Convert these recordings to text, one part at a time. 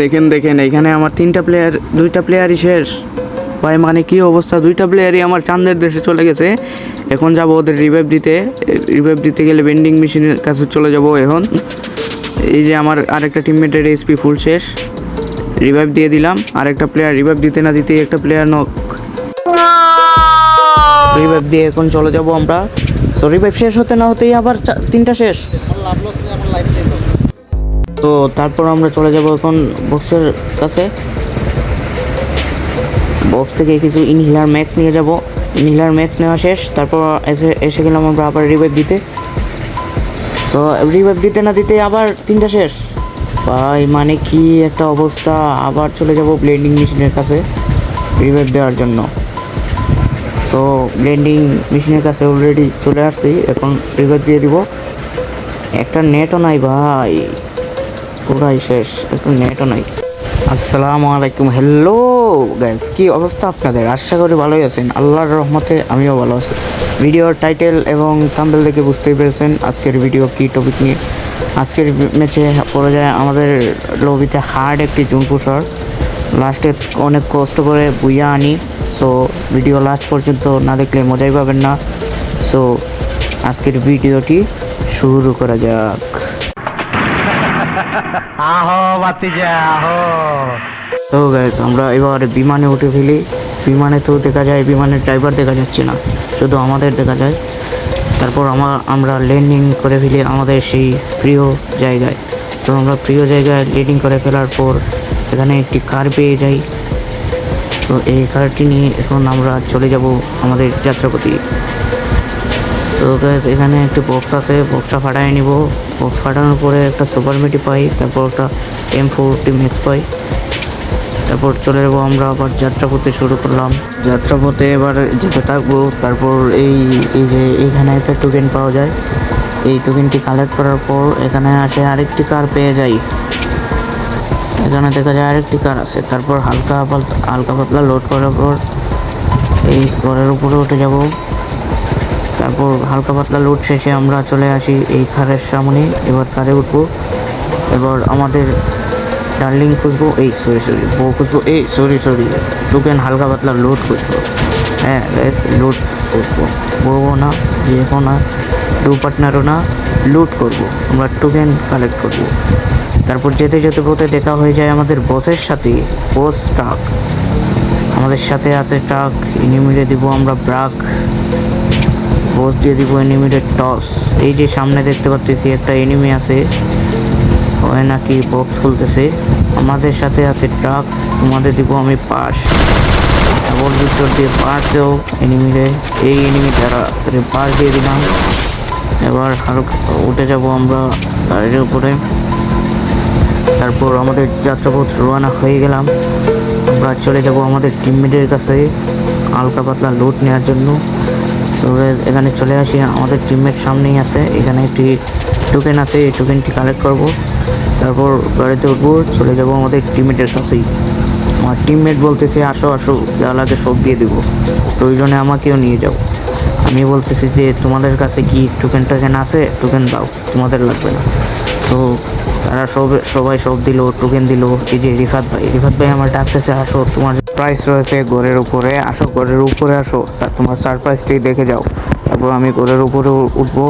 দেখেন দেখেন এখানে আমার দুইটা প্লেয়ারই শেষ ভাই। মানে কি অবস্থা, দুইটা প্লেয়ারই আমার চাঁদের দেশে চলে গেছে। এখন যাব ওদের রিভাইভ দিতে গেলে ভেন্ডিং মেশিনের কাছে চলে যাব এখন। এই যে আমার আরেকটা টিমমেটের এসপি ফুল শেষ, রিভাইভ দিয়ে দিলাম। আরেকটা প্লেয়ার রিভাইভ দিতে না দিতে একটা প্লেয়ার নক, রিভাইভ দিয়ে এখন চলে যাব আমরা। সো রিভাইভ শেষ হতে না হতেই আবার তিনটা শেষ। তো তারপর আমরা চলে যাব এখন বক্সের কাছে। বক্স থেকে কিছু ইনহিলার ম্যাক্স নিয়ে যাব। ইনহিলার ম্যাক্স নেওয়া শেষ, তারপর এসে গেলাম আমরা আবার রিভাইভ দিতে। সো রিভাইভ দিতে না দিতে আবার তিনটা শেষ ভাই। মানে কি একটা অবস্থা। আবার চলে যাব ব্লেন্ডিং মেশিনের কাছে রিভাইভ দেওয়ার জন্য। সো ব্লেন্ডিং মেশিনের কাছে অলরেডি চলে আসছি, এখন রিভাইভ দিয়ে দিব। একটা নেটও নাই ভাই, পুরাই শেষ, একটু নেটও নাই। আসসালামু আলাইকুম, হ্যালো গাইস, কি অবস্থা আপনাদের? আশা করি ভালোই আছেন। আল্লাহর রহমতে আমিও ভালো আছি। ভিডিওর টাইটেল এবং থাম্বনেল দেখে বুঝতেই পেরেছেন আজকের ভিডিও কি টপিক নিয়ে। আজকের ম্যাচে পড়ে যায় আমাদের লবিতে হার্ড একটি জুন পুষার। লাস্টে অনেক কষ্ট করে বুইয়া আনি। সো ভিডিও লাস্ট পর্যন্ত না দেখলে মজাই পাবেন না। সো আজকের ভিডিওটি শুরু করা যাক। আহো বাতিজা আহো। তো গাইস আমরা এবার বিমানে উঠে ফেলি। বিমানে তো দেখা যায় বিমানের ড্রাইভার দেখা যাচ্ছে না, শুধু আমাদের দেখা যায়। তারপর আমরা ল্যান্ডিং করে ফেলি আমাদের সেই প্রিয় জায়গায়। তো আমরা প্রিয় জায়গায় ল্যান্ডিং করে ফেলার পর এখানে একটি কার পেয়ে যাই। তো এই কারটি নিয়ে এখন আমরা চলে যাব আমাদের যাত্রাপথে। সো গাইস এখানে একটি বক্স আছে, বক্সটা ফাটাই নিব। বক্স ফাটানোর পরে একটা সুপার মিটি পাই, তারপর একটা M40 ম্যাক্স পাই। তারপর চলে যাবো আমরা আবার যাত্রাপথে শুরু করলাম। যাত্রাপথে এবার যেতে থাকবো। তারপর এই যে এখানে একটা টোকেন পাওয়া যায়। এই টোকেনটি কালেক্ট করার পর এখানে আসে আরেকটি কার পেয়ে যাই। এখানে দেখা যায় আরেকটি কার আছে। তারপর হালকা পাতলা লোড করার পর এই ঘরের উপরে উঠে যাব। তারপর হালকা পাতলা লোড শেষে আমরা চলে আসি এই কারের সামনে। এবার কারে উঠবো। এবার আমাদের ডার্লিং খুঁজবো, বউ খুঁজবো, টোকেন হালকা পাতলা লোড করবো। হ্যাঁ লোড করবো, বউও না, যেও না, দু পার্টনারও না, লুট করব। আমরা টোকেন কালেক্ট করব। তারপর যেতে যেতে পথে দেখা হয়ে যায় আমাদের বসের সাথে। বস ট্রাক আমাদের সাথে আছে, ট্রাক এনিমিটে দিব আমরা ব্রাক, বস দিয়ে দিব এনিমিটে টস। এই যে সামনে দেখতে পাচ্ছি একটা এনিমি আছে, হয় নাকি বক্স খুলতেছে। আমাদের সাথে আছে ট্রাক, তোমাদের দিব আমি পাস। ডাবল ভিক্টর দিয়ে পাস দেও এনিমিরে। এই এনিমি দ্বারা পাস দিয়ে দিলাম। এবার উঠে যাব আমরা গাড়ির উপরে। তারপর আমাদের যাত্রাপথ রওনা হয়ে গেলাম। আমরা চলে যাব আমাদের টিমমেটের কাছে হালকা পাতলা লুট নেওয়ার জন্য। তো এখানে চলে আসি, আমাদের টিমমেট সামনেই আছে। এখানে একটি টোকেন আছে, এই টোকেনটি কালেক্ট করব। তারপর গাড়িতে উঠবো, চলে যাব আমাদের টিমমেটের কাছেই। আমার টিমমেট বলতেছে আসো আসো, যা লাগে সব দিয়ে দেবো, প্রয়োজনে আমাকেও নিয়ে যাও। আমি বলতেছি যে তোমাদের কাছে কি টোকেন আছে, টোকেন দাও, তোমাদের লাগবে না। তো তারা সবাই সব দিল, টোকেন দিল। এই যে রিফাত ভাই আমার ডাকতেছে, আসো তোমার প্রাইস রয়েছে ঘরের উপরে, আসো ঘরের উপরে আসো, তোমার সারপ্রাইজটি দেখে যাও। তারপর আমি ঘরের উপরে উঠবো,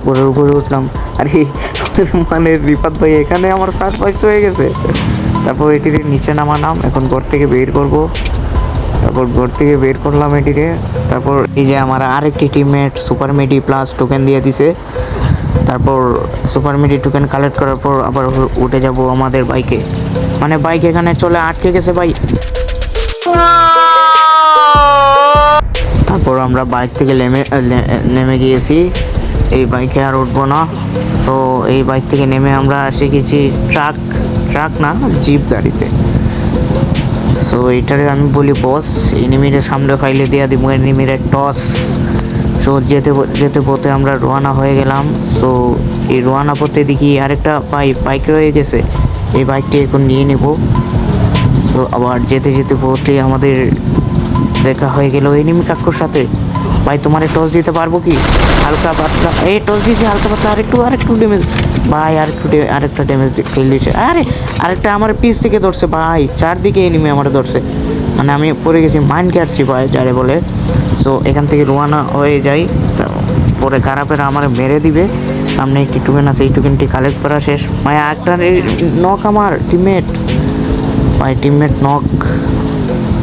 ঘরের উপরে উঠলাম। আরে মানে রিফাত ভাই এখানে আমার সারপ্রাইজ হয়ে গেছে। তারপর এটির নিচে নামালাম, এখন ঘর থেকে বের করব। তারপর ঘর থেকে বের করলাম এটিকে। তারপর এই যে আমার আরেকটি টিমমেট সুপার মিডি প্লাস টোকেন দিয়ে দিছে। তারপর সুপার মিডি টোকেন কালেক্ট করার পর আবার উঠে যাব আমাদের বাইকে। মানে বাইক এখানে চলে আটকে গেছে ভাই। তারপর আমরা বাইক থেকে নেমে গিয়েছি, এই বাইকে আর উঠবো না। তো এই বাইক থেকে নেমে আমরা এসে গেছি ট্রাক না জিপ গাড়িতে। সো এটারে আমি বলি বস। এনিমিরে সামনে ফাইলে দিয়ে দিব এনিমিরে টস। সো যেতে পথে আমরা রওনা হয়ে গেলাম। সো এই রওনা পথে দেখি আরেকটা বাইক রয়ে গেছে, এই বাইকটি এখন নিয়ে নেব। সো আবার যেতে পথে আমাদের দেখা হয়ে গেল এনিমি কাকুর সাথে। ভাই তোমার টস দিতে পারবো কি? হালকা পাতলা এই টস দিয়েছি, হালকা পাতলা আরেকটু ড্যামেজ ভাই, আরেকটা ড্যামেজ খেলে দিয়েছে। আরে আরেকটা আমার পিস থেকে ধরছে ভাই, চারদিকে এনিমি আমার ধরছে, মানে আমি পড়ে গেছি, মাইন্ড কাটছি ভাই যারে বলে। সো এখান থেকে রোয়ানা হয়ে যাই, পরে খারাপের আমার মেরে দিবে। সামনে একটি টোকেন আছে, এই টোকেনটি কালেক্ট করা শেষ ভাই। একটা নক আমার টিমমেট ভাই, টিমমেট নক।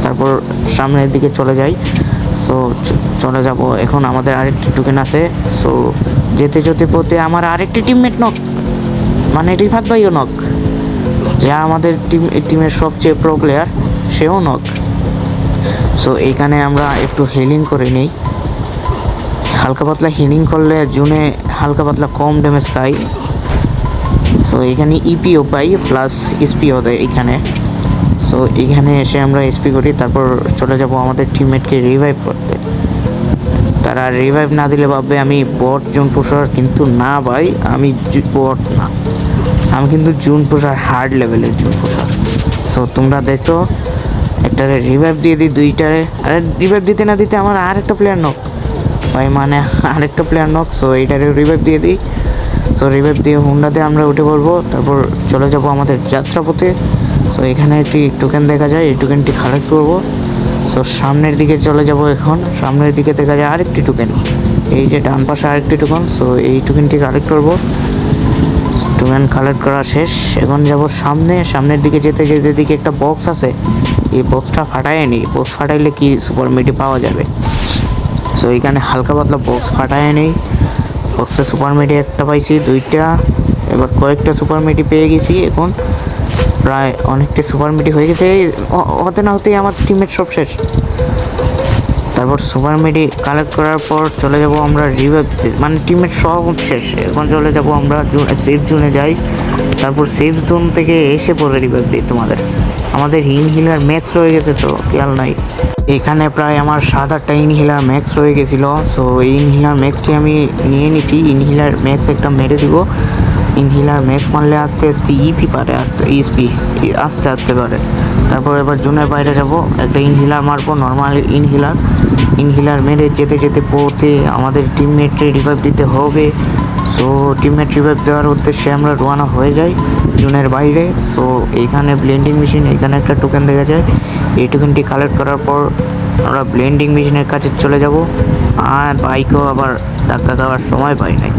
তারপর সামনের দিকে চলে যাই। সো চলে যাব এখন, আমাদের আরেকটি টোকেন আছে। সো যেতে যেতে পথে আমার আরেকটি টিমমেট নক, মানে রিফাত ভাইও নক, যা আমাদের টিমের সবচেয়ে প্রো প্লেয়ার, সেও নক। সো এইখানে আমরা একটু হিলিং করে নিই, হালকা পাতলা হিলিং করলে জুনে হালকা পাতলা কম ড্যামেজ খাই। সো এখানে ইপিও পাই প্লাস এসপিও দেয় এইখানে। সো এইখানে এসে আমরা এসপি করি, তারপর চলে যাব আমাদের টিমমেটকে রিভাইভ করতে। তারা রিভাইভ না দিলে ভাববে আমি বট জুন পুষার, কিন্তু না ভাই, আমি বট না, আমি কিন্তু জুন পুষার, হার্ড লেভেলের জুন পুষার। সো তোমরা দেখো, একটারে রিভাইভ দিয়ে দিই, দুইটারে, আরে রিভাইভ দিতে না দিতে আমার আরেকটা প্লেয়ার নক ভাই, মানে আরেকটা প্লেয়ার নক। সো এইটারে রিভাইভ দিয়ে দিই। সো রিভাইভ দিয়ে হুন্ডাতে আমরা উঠে পড়বো, তারপর চলে যাব আমাদের যাত্রাপথে। সো এখানে একটি টোকেন দেখা যায়, এই টোকেনটি কালেক্ট করবো। সো সামনের দিকে চলে যাব এখন, সামনের দিকে দেখা যায় আরেকটি টোকেন, এই যে ডান পাশে আরেকটি টোকেন। সো এই টোকেনটি কালেক্ট করবো, টোকেন কালেক্ট করা শেষ। এখন যাব সামনের দিকে যেতে যেতে দিকে একটা বক্স আছে, এই বক্সটা ফাটায় নি, বক্স ফাটাইলে কি সুপার মিডি পাওয়া যাবে। সো এখানে হালকা পাতলা বক্স ফাটায় নেই, বক্সে সুপার মিডি একটা পাইছি, দুইটা, এবার কয়েকটা সুপার মিডি পেয়ে গেছি। এখন প্রায় অনেকটা সুপার মিডি হয়ে গেছে, হতে না হতেই আমার টিমমেট সব শেষ। তারপর সুপার মিডি কালেক্ট করার পর চলে যাব আমরা রিভাইভ, মানে টিমমেট সব শেষ। এখন চলে যাব আমরা সেফ জোনে যাই, তারপর সেফ জোন থেকে এসে পরে রিভাইভ দিই তোমাদের। আমাদের ইনহিলার ম্যাক্স রয়ে গেছে, তো খেয়াল নাই। এখানে প্রায় আমার 7-8টা ইনহিলার ম্যাক্স রয়ে গেছিলো। সো এই ইনহিলার ম্যাক্সটি আমি নিয়ে নিছি, ইনহিলার ম্যাক্স একটা মেরে দিব। ইনহিলার ম্যাক্স মারলে আস্তে আস্তে ইপি পারে, ইএসপি আস্তে আস্তে পারে। তারপর এবার জোনের বাইরে যাব, একটা ইনহিলার মারবো, নর্মাল ইনহিলার মেরে যেতে যেতে পথে আমাদের টিমমেটকে রিভাইভ দিতে হবে। সো টিমমেট রিভাইভ দেওয়ার উদ্দেশ্যে আমরা রওনা হয়ে যাই জোনের বাইরে। সো এইখানে ব্লেন্ডিং মেশিন, এখানে একটা টোকেন দেখা যায়, এই টোকেনটি কালেক্ট করার পর আমরা ব্লেন্ডিং মেশিনের কাছে চলে যাব। আর বাইকও আবার ধাক্কা দেওয়ার সময় পাই নাই,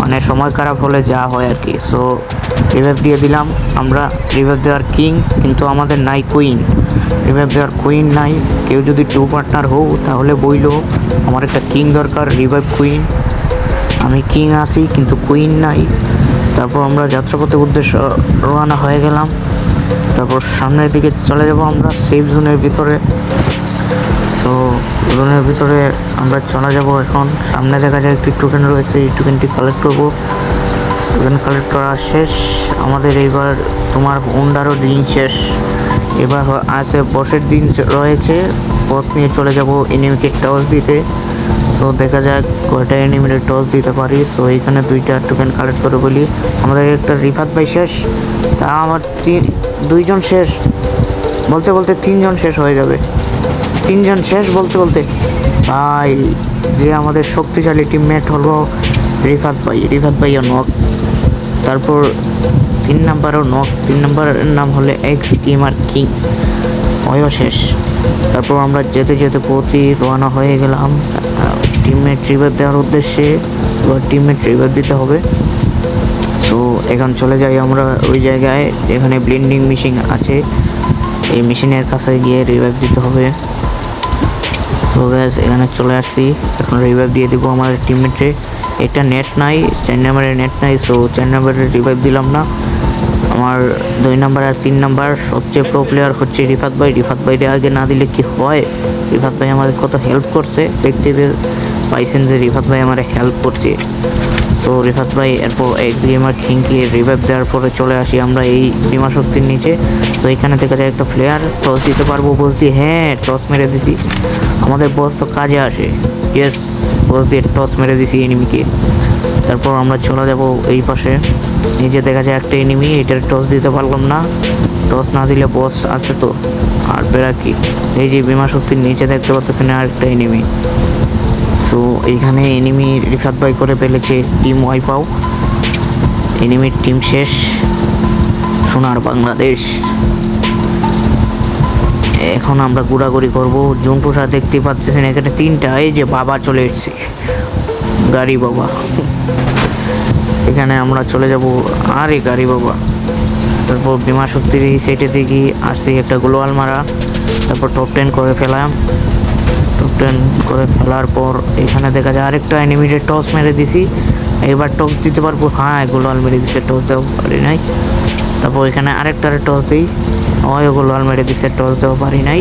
মানে সময় খারাপ হলে যা হয় আর কি। সো রিভাইভ দিয়ে দিলাম আমরা, রিভাইভ দেওয়ার কিং, কিন্তু আমাদের নাই কুইন, রিভাইভ দেওয়ার কুইন নাই। কেউ যদি 2 পার্টনার হও তাহলে বইলো, আমার একটা কিং দরকার, রিভাইভ কুইন। আমি কিং আসি কিন্তু কুইন নাই। তারপর আমরা যাত্রাপথের উদ্দেশ্যে রওনা হয়ে গেলাম। তারপর সামনের দিকে চলে যাব আমরা সেফ জোনের ভিতরে। তো জোনের ভিতরে আমরা চলে যাব এখন, সামনে দেখা যায় একটি টোকেন রয়েছে, এই টোকেনটি কালেক্ট করবো। টোকেন কালেক্ট করা শেষ আমাদের। এইবার তোমার হুন্ডারও দিন শেষ, এবার আছে বসের দিন রয়েছে। বস নিয়ে চলে যাব এনিমিকে টস দিতে। সো দেখা যাক কয়টা এনিমিকে টস দিতে পারি। সো এইখানে 2টা টোকেন কালেক্ট করে বলি, আমাদের একটা রিফাত ভাই শেষ, তা আমার 2জন শেষ, বলতে বলতে 3জন শেষ হয়ে যাবে। 3জন শেষ বলতে বলতে ভাই, যে আমাদের শক্তিশালী টিমমেট হলো রিফাত ভাইও নক। তারপর 3 নাম্বারও নক, 3 নাম্বারের নাম হলে এক্স গেমার কিং, ওইও শেষ। তারপর আমরা যেতে যেতে পৌঁছি, রওনা হয়ে গেলাম টিমমেট রিভাইভ দেওয়ার উদ্দেশ্যে। এবার টিমমেট রিভাইভ দিতে হবে। সো এখন চলে যাই আমরা ওই জায়গায় যেখানে ব্লেন্ডিং মেশিন আছে, এই মেশিনের কাছে গিয়ে রিভাইভ দিতে হবে। সো গ্যাস এখানে চলে আসছি, এখন রিভাইভ দিয়ে দিব আমার টিমমেটে। এটা নেট নাই, 4 নাম্বারের নেট নাই। সো 4 নাম্বারের রিভাইভ দিলাম না। আমার 2 নাম্বার আর 3 নাম্বার সবচেয়ে প্রো প্লেয়ার হচ্ছে রিফাত ভাইরে আগে না দিলে কি হয়। রিফাত ভাই আমাদের কত হেল্প করছে, দেখতে পাইছেন যে রিফাত ভাই আমার হেল্প করছে। সো রিফাত ভাই এরপর এক্স গেমার কিংকে রিভাইভ দেওয়ার পরে চলে আসি আমরা এই বিমা শক্তির নিচে। তো এখানে দেখা যায় একটা প্লেয়ার, টস দিতে পারবো, বস দিয়ে, হ্যাঁ টস মেরে দিছি। আমাদের বস তো কাজে আসে, ইয়েস, বস দিয়ে টস মেরে দিছি এনিমিকে। তারপর আমরা চলে যাব এই পাশে, এই যে দেখা যায় একটা এনিমি, এটার টস দিতে পারলাম না, টস না দিলে বস আছে তো আর বেড়া কি। এই যে বিমা শক্তির নিচে দেখতে পাচ্ছেন আরেকটা এনিমি। সো এইখানে এনিমি রিফাত ভাই করে ফেলেছে টিম ওয়াইপ আউট, এনিমির টিম শেষ। সোনার বাংলাদেশ। এখন আমরা ঘোরাঘুরি করবো। জুনপুষা দেখতে পাচ্ছেন এখানে তিনটা, এই যে বাবা চলে এসেছে, গাড়ি বাবা। এখানে আমরা চলে যাব, আরে গাড়ি বাবা। তারপর বিমা শক্তির এই সাইডে দেখি আসছি একটা গ্লোয়াল মারা, তারপর টপ 10 করে ফেলাম। টপ 10 করে ফেলার পর এখানে দেখা যায় আরেকটা এনিমিটেড টস মেরে দিছি। এবার টস দিতে পারবো, হ্যাঁ গ্লোয়াল মেরে দিছে, টস দেওয়া পারি নাই। তারপর এখানে আরেকটা টস দিই, ওই গ্লোয়াল মেরে দিছে, টস দেওয়া পারি নাই।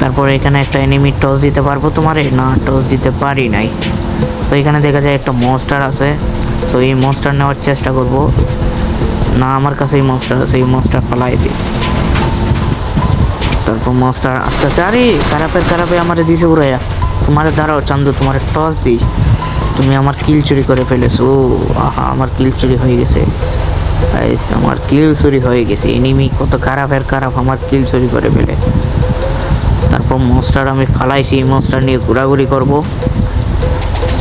তারপর এখানে একটা এনিমি টস দিতে পারবো তোমারে, না টস দিতে পারি নাই। তো এখানে দেখা যায় একটা মনস্টার আছে, তো এই মনস্টার নেওয়ার চেষ্টা করব। না আমার কাছে এই মনস্টার আছে, এই মনস্টার পালাই দিই। তারপর মনস্টার আস্তে আস্তে, আরে খারাপে আমারে দিছে উড়াইয়া। তোমারে দাঁড়াও চান্দু, তোমারে টস দিই। তুমি আমার কিল চুরি করে ফেলেছো। আহা, আমার কিল চুরি হয়ে গেছে গাইস, আমার কিল চুরি হয়ে গেছে। এনিমি কত খারাপ আমার কিল চুরি করে ফেলে। তারপর মনস্টার আমি ফালাইছি, মনস্টার নিয়ে ঘোরাঘুরি করব।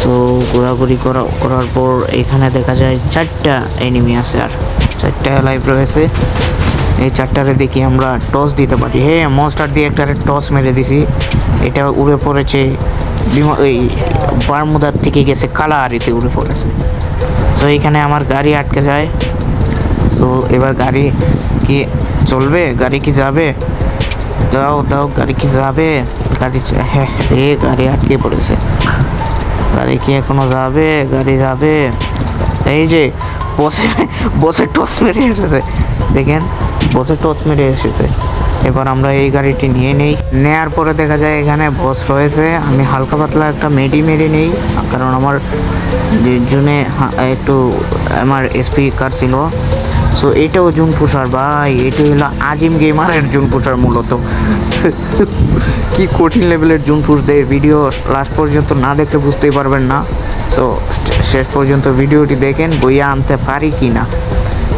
সো ঘোরাঘুরি করার পর এখানে দেখা যায় 4টা এনিমি আছে, আর 4টা লাইভ রয়েছে। এই 4টারে দেখি আমরা টস দিতে পারি। হ্যাঁ মনস্টার দিয়ে একটা টস মেরে দিছি, এটা উড়ে পড়েছে এই বারমুদার থেকে গেছে কালাহারিতে উড়ে পড়েছে। সো এখানে আমার গাড়ি আটকে যায়। সো এবার গাড়ি কি চলবে, গাড়ি কি যাবে? দাও গাড়ি কি যাবে? গাড়ি হ্যাঁ গাড়ি আটকে পড়েছে। গাড়ি কি এখনো যাবে? গাড়ি যাবে। এই যে বসে টস মেরে এসেছে, দেখেন বসে টস মেরে এসেছে। এবার আমরা এই গাড়িটি নিয়ে নেই। নেয়ার পরে দেখা যায় এখানে বস রয়েছে। আমি হালকা পাতলা একটা মেডি মেরে নেই, কারণ আমার জুনে একটু আমার এসপি কার ছিল। সো এটাও জুন পুষার ভাই, এটা হলো আজিম গেমারের জুন পুষার মূলত। কি কঠিন লেভেলের জুন পুষ দেয়, ভিডিও লাস্ট পর্যন্ত না দেখলে বুঝতেই পারবেন না। সো শেষ পর্যন্ত ভিডিওটি দেখেন, বইয়া আনতে পারি কি না।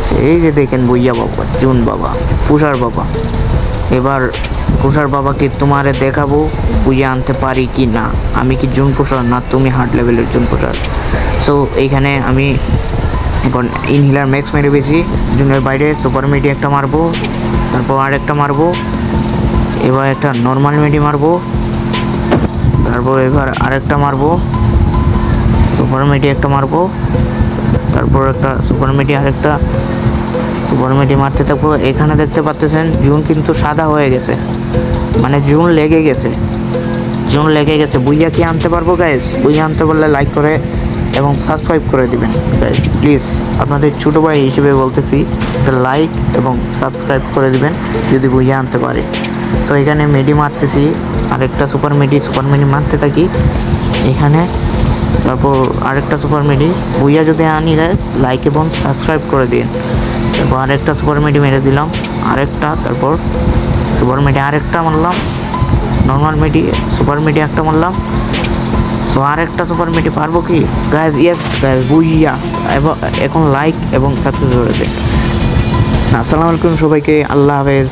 সেই যে দেখেন বইয়া বাবা, জুন বাবা, পুষার বাবা। এবার পুষার বাবাকে তোমারে দেখাবো বইয়া আনতে পারি কি না। আমি কি জুন পুষার না তুমি হার্ড লেভেলের জুন পুষার। সো এইখানে আমি এখন ইনহিলার ম্যাক্স মেরে বেশি জুনের বাইরে সুপার মেডি একটা মারবো, তারপর আরেকটা মারবো, এবার একটা নর্মাল মেডি মারবো, তারপর এবার আরেকটা মারবো, সুপার মেডি একটা মারবো, তারপর একটা সুপার মেডি, আরেকটা সুপার মেডি মারতে থাকবো। এখানে দেখতে পাচ্ছেন জুন কিন্তু সাদা হয়ে গেছে, মানে জুন লেগে গেছে। বুইয়া কি আনতে পারবো গাইস? বুইয়া আনতে পারলে লাইক করে এবং সাবস্ক্রাইব করে দিবেন গাইস, প্লিজ। আপনাদের ছোটো ভাই হিসেবে বলতেছি, একটা লাইক এবং সাবস্ক্রাইব করে দিবেন যদি বুইয়া আনতে পারে। তো এখানে মেডি মারতেছি, আরেকটা সুপার মেডি মারতে থাকি এখানে। তারপর আরেকটা সুপার মেডি, বুইয়া যদি আনি গাইস লাইক এবং সাবস্ক্রাইব করে দিন। তারপর আরেকটা সুপার মেডি মেরে দিলাম, আরেকটা, তারপর সুপার মেডি আরেকটা মারলাম, নর্মাল মেডি সুপার মেডি একটা মারলাম। সো আরেকটা সুপার মেডি পারবো কি গাইজ? ইয়েস গাইজ, বুইয়া। এখন লাইক এবং সাবস্ক্রাইব করে দিন। আসসালামু আলাইকুম সবাইকে, আল্লাহ হাফেজ।